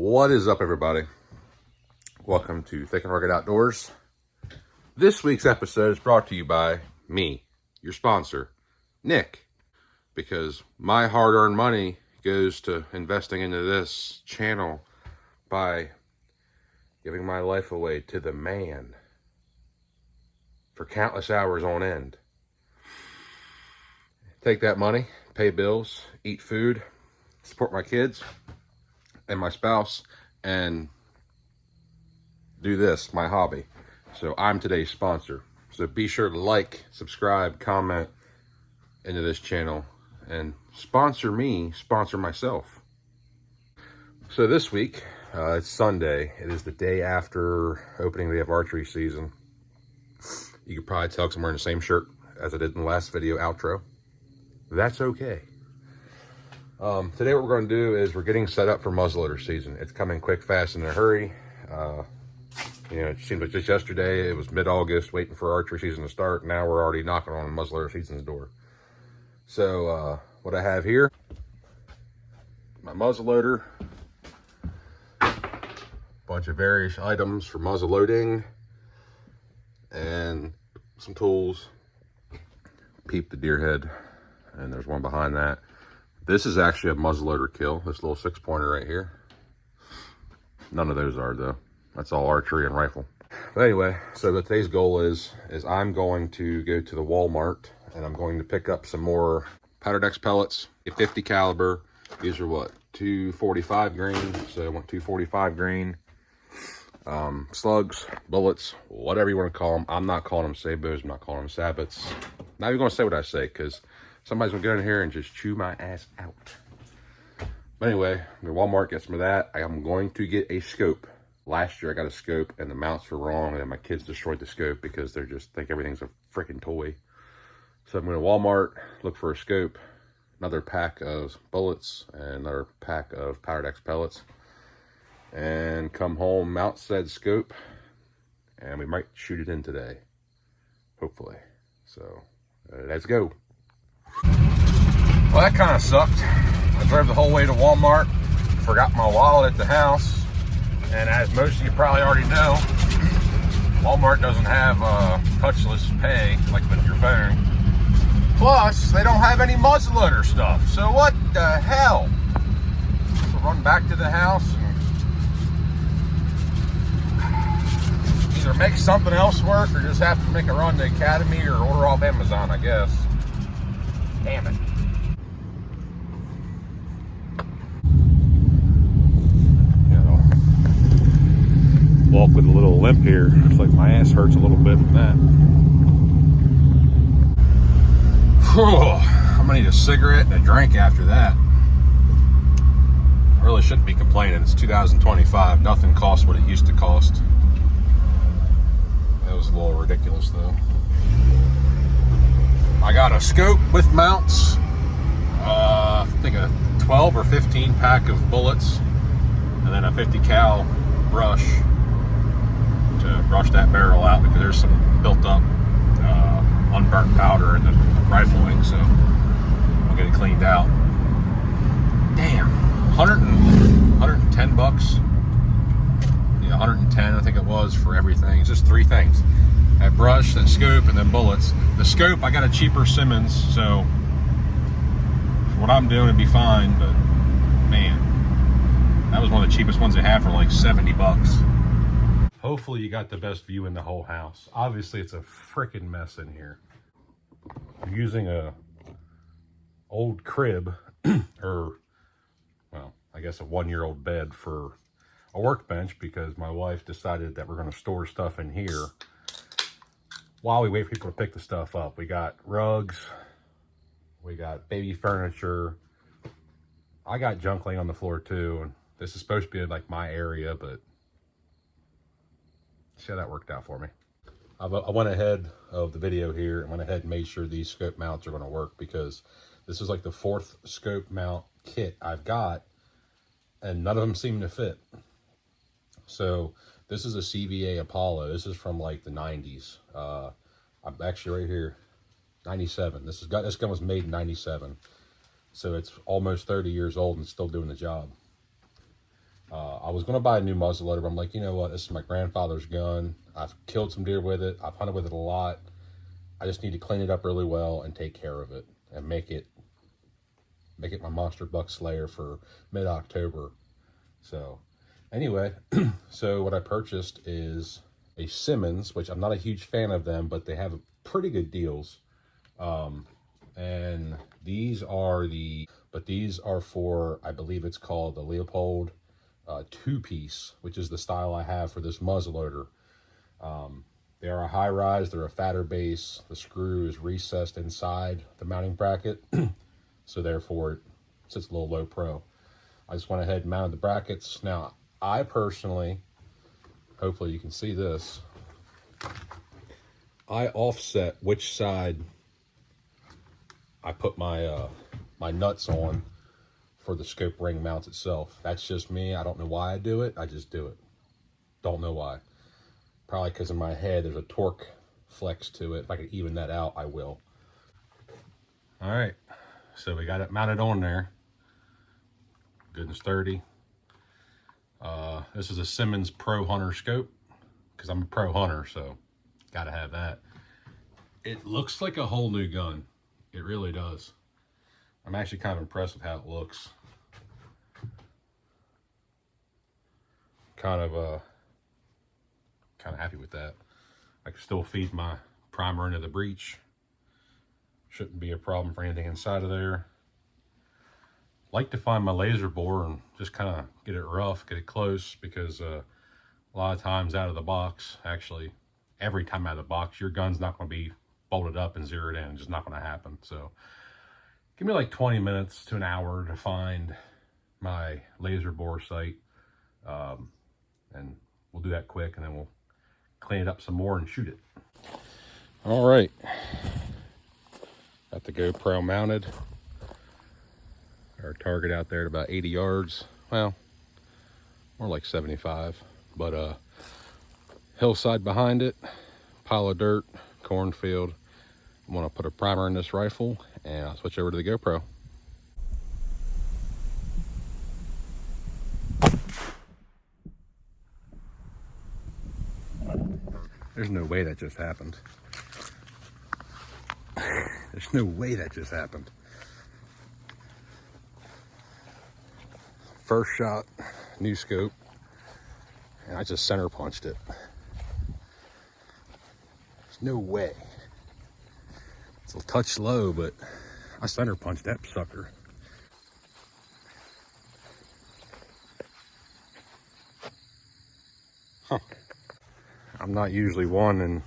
What is up, everybody? Welcome to Thick and Rugged Outdoors. This week's episode is brought to you by me, your sponsor, Nick, because my hard-earned money goes to investing into this channel by giving my life away to the man for countless hours on end. Take that money, pay bills, eat food, support my kids and my spouse, and do this, my hobby. So I'm today's sponsor. So be sure to like, subscribe, comment into this channel, and sponsor me, sponsor myself. So this week, it's Sunday. It is the day after opening day of archery season. You could probably tell because I'm wearing the same shirt as I did in the last video outro. That's okay. Today what we're going to do is we're getting set up for muzzleloader season. It's coming quick, fast, and in a hurry. It seems like just yesterday, it was mid-August, waiting for archery season to start. Now we're already knocking on muzzleloader season's door. So, what I have here, my muzzleloader, bunch of various items for muzzle loading, and some tools. Peep the deer head, and there's one behind that. This is actually a muzzleloader kill, this little 6-pointer right here. None of those are, though. That's all archery and rifle. But anyway, so what today's goal is I'm going to go to the Walmart, and I'm going to pick up some more powder X pellets, a 50 caliber. These are what, 245 grain, so I want 245 grain. Slugs, bullets, whatever you want to call them. I'm not calling them sabos, I'm not calling them sabots. Not even going to say what I say, because somebody's going to get in here and just chew my ass out. But anyway, the Walmart gets me that. I'm going to get a scope. Last year I got a scope and the mounts were wrong, and my kids destroyed the scope because they just think everything's a freaking toy. So I'm going to Walmart, look for a scope, another pack of bullets, and another pack of powder X pellets. And come home, mount said scope, and we might shoot it in today. Hopefully. So, let's go. Well, that kind of sucked. I drove the whole way to Walmart, forgot my wallet at the house, and as most of you probably already know, Walmart doesn't have touchless pay like with your phone. Plus, they don't have any muzzleloader stuff. So what the hell? So run back to the house and either make something else work or just have to make a run to Academy or order off Amazon, I guess. Damn it. Walk with a little limp here. It's like my ass hurts a little bit from that. I'm gonna need a cigarette and a drink after that. I really shouldn't be complaining. It's 2025. Nothing costs what it used to cost. That was a little ridiculous though. I got a scope with mounts. I think a 12 or 15 pack of bullets, and then a 50 cal brush to brush that barrel out because there's some built up unburnt powder in the rifle wing, so I'll get it cleaned out. Damn, 110 bucks. Yeah, 110 I think it was for everything. It's just 3 things: that brush, that scope, and then bullets. The scope, I got a cheaper Simmons, so for what I'm doing it'd be fine, but man, that was one of the cheapest ones they have for like 70 bucks. Hopefully you got the best view in the whole house. Obviously it's a freaking mess in here. I'm using a old crib, or, well, I guess a 1-year-old bed for a workbench because my wife decided that we're going to store stuff in here while we wait for people to pick the stuff up. We got rugs, we got baby furniture. I got junk laying on the floor too, and this is supposed to be like my area, but see how that worked out for me. I went ahead of the video here and went ahead and made sure these scope mounts are going to work, because this is like the 4th scope mount kit I've got and none of them seem to fit. So this is a CVA Apollo. This is from like the 90s. I'm actually right here, 97. This gun was made in 97. So it's almost 30 years old and still doing the job. I was going to buy a new muzzleloader, but I'm like, you know what? This is my grandfather's gun. I've killed some deer with it. I've hunted with it a lot. I just need to clean it up really well and take care of it and make it my monster buck slayer for mid-October. So anyway, so what I purchased is a Simmons, which I'm not a huge fan of them, but they have pretty good deals. And these are for, I believe it's called the Leopold two-piece, which is the style I have for this muzzleloader. They are a high rise, they're a fatter base. The screw is recessed inside the mounting bracket, so therefore it sits a little low pro. I just went ahead and mounted the brackets. Now, I personally, hopefully you can see this, I offset which side I put my my nuts on for the scope ring mount itself. That's just me. I don't know why I do it. I just do it. Don't know why. Probably because in my head there's a torque flex to it. If I could even that out, I will. All right, so we got it mounted on there. Good and sturdy. This is a Simmons Pro Hunter scope because I'm a pro hunter, so gotta have that. It looks like a whole new gun. It really does. I'm actually kind of impressed with how it looks. Kind of happy with that. I can still feed my primer into the breech. Shouldn't be a problem for anything inside of there. Like to find my laser bore and just kind of get it rough, get it close, because a lot of times out of the box, actually every time out of the box, your gun's not going to be bolted up and zeroed in. It's just not going to happen. So give me like 20 minutes to an hour to find my laser bore site, and we'll do that quick, and then we'll clean it up some more and shoot it. All right, got the GoPro mounted. Our target out there at about 80 yards. Well, more like 75, but hillside behind it, pile of dirt, cornfield. I'm gonna put a primer in this rifle and I'll switch over to the GoPro. There's no way that just happened. There's no way that just happened. First shot, new scope, and I just center punched it. There's no way. It's a touch low, but I center punched that sucker. Huh. I'm not usually one in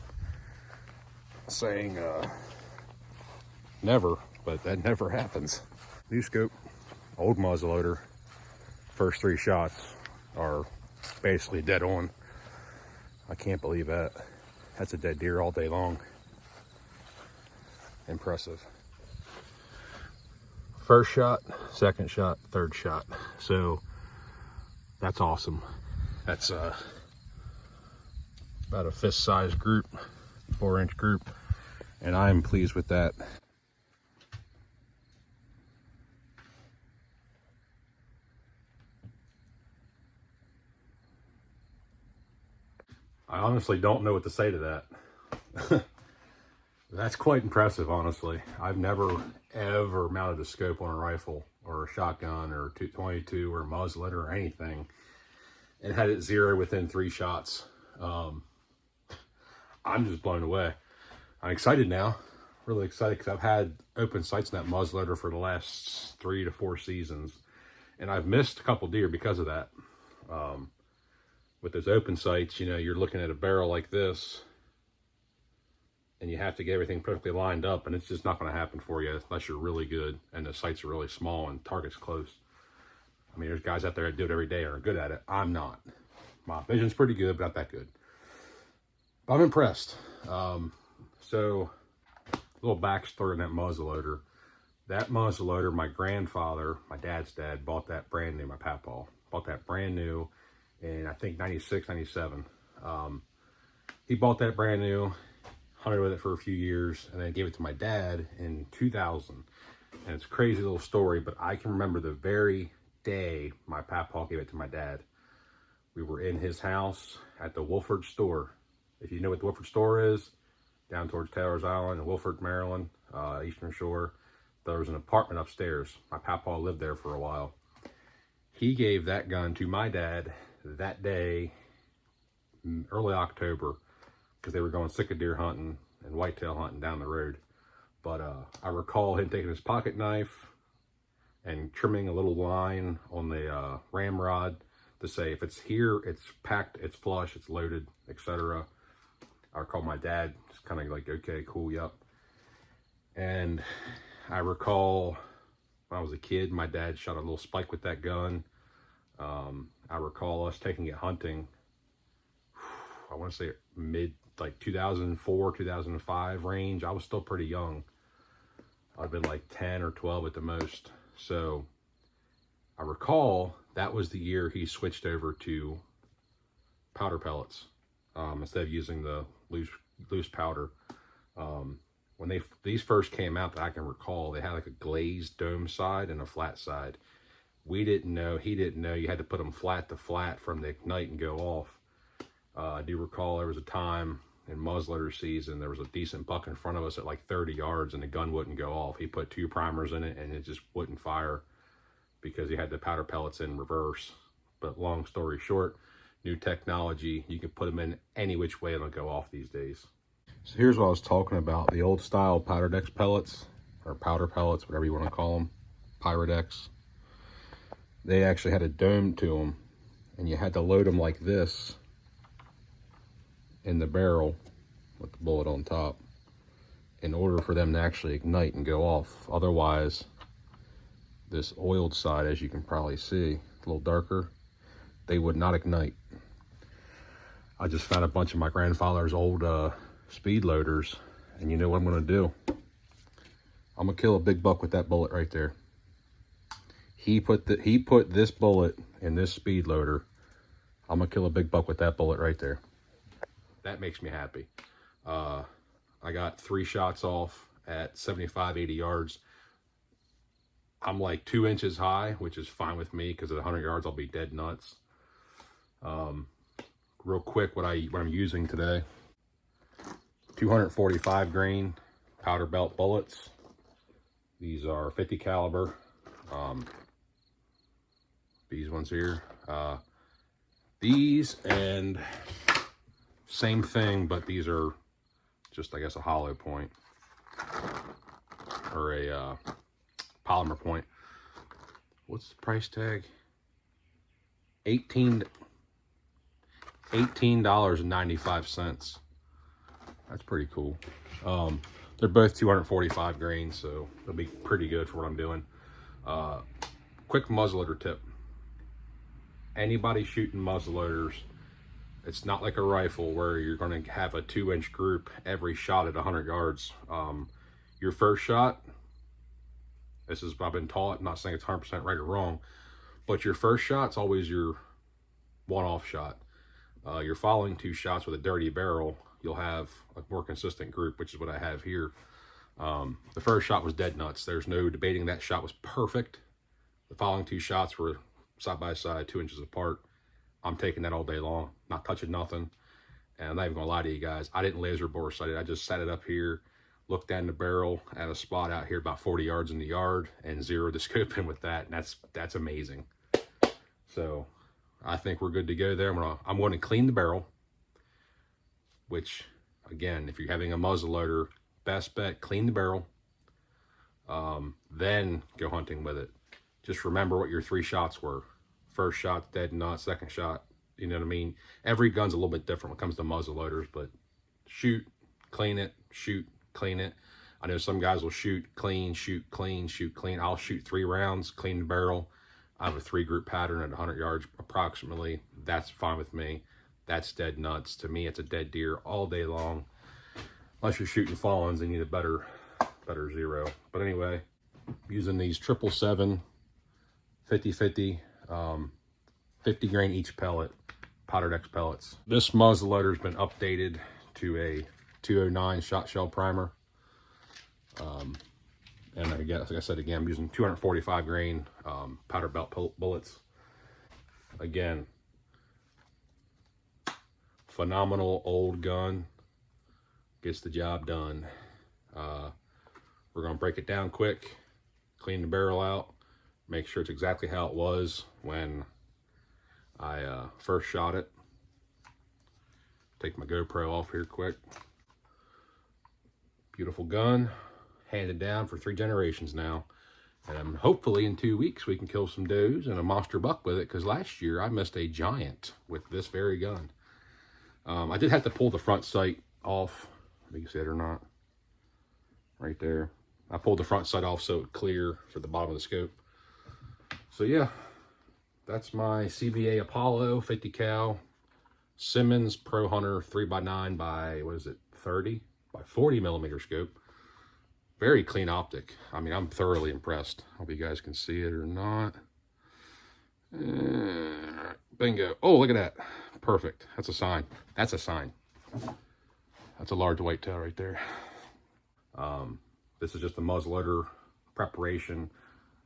saying never, but that never happens. New scope, old muzzleloader. First 3 shots are basically dead on. I can't believe that. That's a dead deer all day long. Impressive. First shot, second shot, third shot. So that's awesome. That's about a fist-sized group, 4-inch group, and I'm pleased with that. I honestly don't know what to say to that. That's quite impressive, honestly. I've never, ever mounted a scope on a rifle or a shotgun or 222 or a muzzleloader or anything and had it zero within 3 shots. I'm just blown away. I'm excited now, really excited, because I've had open sights in that muzzleloader for the last 3 to 4 seasons, and I've missed a couple deer because of that. With those open sights, you know, you're looking at a barrel like this, and you have to get everything perfectly lined up, and it's just not going to happen for you unless you're really good and the sights are really small and target's close. I mean, there's guys out there that do it every day and are good at it. I'm not. My vision's pretty good, but not that good. But I'm impressed. So, a little backstory on that muzzleloader. That muzzleloader, my grandfather, my dad's dad, bought that brand new, my papaw, bought that brand new in, I think, 96, 97. He bought that brand new, hunted with it for a few years, and then gave it to my dad in 2000. And it's a crazy little story, but I can remember the very day my papaw gave it to my dad. We were in his house at the Wolford store. If you know what the Wolford store is, down towards Taylor's Island in Wolford, Maryland, Eastern Shore, there was an apartment upstairs. My papa lived there for a while. He gave that gun to my dad that day, early October, because they were going sick of deer hunting and whitetail hunting down the road. But I recall him taking his pocket knife and trimming a little line on the ramrod to say, if it's here, it's packed, it's flush, it's loaded, etc. I recall my dad just kind of like, okay, cool, yep. And I recall when I was a kid, my dad shot a little spike with that gun. I recall us taking it hunting, I want to say mid, like 2004, 2005 range. I was still pretty young. I'd been like 10 or 12 at the most. So I recall that was the year he switched over to powder pellets instead of using the loose powder. When these first came out, that I can recall, they had like a glazed dome side and a flat side. We didn't know, he didn't know, you had to put them flat to flat from the ignite and go off. I do recall there was a time in muzzleloader season, there was a decent buck in front of us at like 30 yards and the gun wouldn't go off. He put 2 primers in it and it just wouldn't fire because he had the powder pellets in reverse. But long story short, new technology, you can put them in any which way and they'll go off these days. So here's what I was talking about, the old style Pyrodex pellets, or powder pellets, whatever you want to call them, Pyrodex. They actually had a dome to them, and you had to load them like this in the barrel with the bullet on top in order for them to actually ignite and go off. Otherwise, this oiled side, as you can probably see, a little darker, they would not ignite. I just found a bunch of my grandfather's old speed loaders, and you know what I'm gonna do? I'm gonna kill a big buck with that bullet right there. He put this bullet in this speed loader. I'm gonna kill a big buck with that bullet right there. That makes me happy. I got 3 shots off at 75, 80 yards. I'm like 2 inches high, which is fine with me because at 100 yards I'll be dead nuts. Real quick, what I'm using today: 245 grain powder belt bullets. These are 50 caliber. These ones here. These, and same thing, but these are just, I guess, a hollow point or a polymer point. What's the price tag? $18.95. That's pretty cool. They're both 245 grains, so they'll be pretty good for what I'm doing. Quick muzzleloader tip. Anybody shooting muzzleloaders, it's not like a rifle where you're going to have a 2-inch group every shot at 100 yards. Your first shot, this is what I've been taught, I'm not saying it's 100% right or wrong, but your first shot's always your one-off shot. Your following 2 shots with a dirty barrel, you'll have a more consistent group, which is what I have here. The first shot was dead nuts. There's no debating, that shot was perfect. The following 2 shots were side by side, 2 inches apart. I'm taking that all day long, not touching nothing. And I'm not even gonna lie to you guys, I didn't laser bore sight it. I just set it up here, looked down the barrel at a spot out here about 40 yards in the yard, and zeroed the scope in with that. And that's amazing. So I think we're good to go there. I'm going to clean the barrel, which, again, if you're having a muzzleloader, best bet, clean the barrel, then go hunting with it. Just remember what your 3 shots were. First shot, dead nut. Second shot, you know what I mean? Every gun's a little bit different when it comes to muzzleloaders, but shoot, clean it, shoot, clean it. I know some guys will shoot clean, shoot clean, shoot clean. I'll shoot 3 rounds, clean the barrel. I have a 3-group pattern at 100 yards approximately. That's fine with me. That's dead nuts. To me, it's a dead deer all day long. Unless you're shooting fawns, and you need a better zero. But anyway, using these 777 50-50, 50 grain each pellet, Pyrodex pellets. This muzzleloader's been updated to a 209 shot shell primer. And I guess, like I said, again, I'm using 245 grain powder belt bullets. Again, phenomenal old gun. Gets the job done. We're going to break it down quick, clean the barrel out, make sure it's exactly how it was when I first shot it. Take my GoPro off here quick. Beautiful gun, handed down for 3 generations now. And hopefully in 2 weeks we can kill some does and a monster buck with it, because last year I missed a giant with this very gun. I did have to pull the front sight off. If you can see it or not. Right there. I pulled the front sight off so it would clear for the bottom of the scope. So yeah, that's my CVA Apollo 50 cal Simmons Pro Hunter 3x9 by, what is it, 30 by 40 millimeter scope. Very clean optic. I mean, I'm thoroughly impressed. Hope you guys can see it or not. Bingo. Oh, look at that. Perfect. That's a sign. That's a sign. That's a large whitetail right there. This is just a muzzleloader preparation.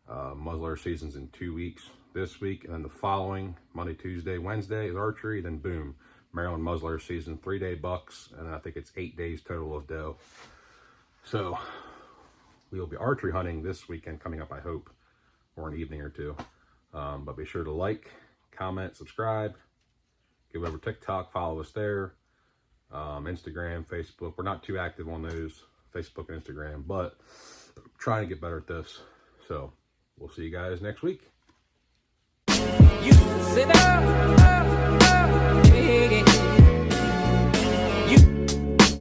Muzzleloader season's in 2 weeks. This week, and then the following Monday, Tuesday, Wednesday is archery. Then boom, Maryland muzzleloader season, 3-day bucks, and then I think it's 8 days total of doe. So we will be archery hunting this weekend coming up, I hope, or an evening or two. But be sure to like, comment, subscribe, give over TikTok, follow us there, Instagram, Facebook. We're not too active on those, Facebook and Instagram, but I'm trying to get better at this. So we'll see you guys next week. You sit up,